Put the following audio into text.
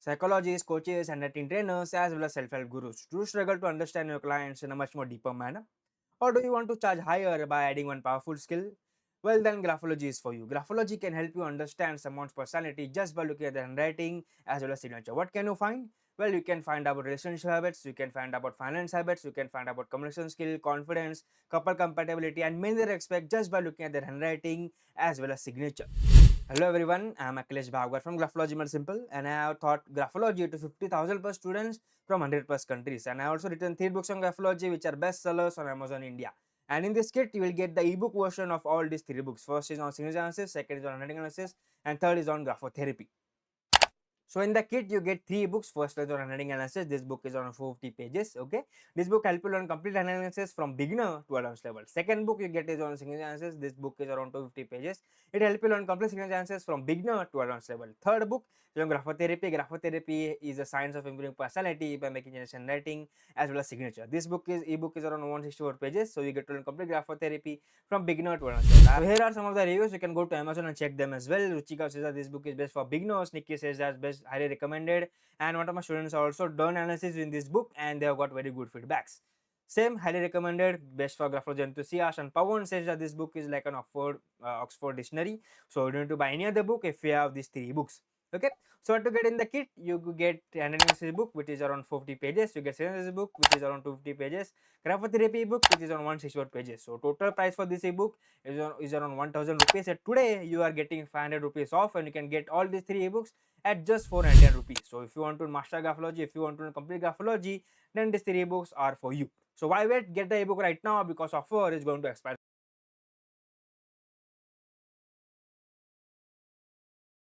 Psychologists, coaches, and netting trainers, as well as self-help gurus, do struggle to understand your clients in a much more deeper manner? Or do you want to charge higher by adding one powerful skill? Well, then Graphology is for you. Graphology can help you understand someone's personality just by looking at their handwriting as well as signature. What can you find? Well, you can find about relationship habits, you can find about finance habits, you can find about communication skill, confidence, couple compatibility, and many other aspects just by looking at their handwriting as well as signature. Hello everyone, I am Akhilesh Bhagwat from Graphology Made Simple, and I have taught Graphology to 50,000 plus students from 100 plus countries. And I also written 3 books on Graphology which are bestsellers on Amazon India. And in this kit, you will get the ebook version of all these 3 books. First is on signature analysis, second is on handwriting analysis, and third is on graphotherapy. So in the kit, you get 3 books. First is on handwriting analysis. This book is on 450 pages. Okay, this book helps you learn complete handwriting analysis from beginner to advanced level. Second book you get is on signature analysis. This book is around 250 pages. It helps you learn complete signature analysis from beginner to advanced level. Third book is on graphotherapy. Graphotherapy is the science of improving personality by making changes in writing as well as signature. This ebook is around 164 pages. So you get to learn complete graphotherapy from beginner to advanced level. So here are some of the reviews. You can go to Amazon and check them as well. Ruchika says that this book is best for beginners. Nikki says that best, highly recommended. And one of my students also done analysis in this book and they have got very good feedbacks. Same, highly recommended, best for graphology enthusiasts. And Pawan says that this book is like an Oxford dictionary. So you don't need to buy any other book if you have these 3 books. Okay, so to get in the kit, you get handwriting book which is around 40 pages. You get signature book which is around 250 pages. Graphotherapy book which is on 164 pages. So total price for this ebook is around 1000 rupees. And today you are getting 500 rupees off, and you can get all these 3 ebooks at just 410 rupees. So if you want to master graphology, if you want to complete graphology, then these 3 ebooks are for you. So why wait? Get the ebook right now because offer is going to expire.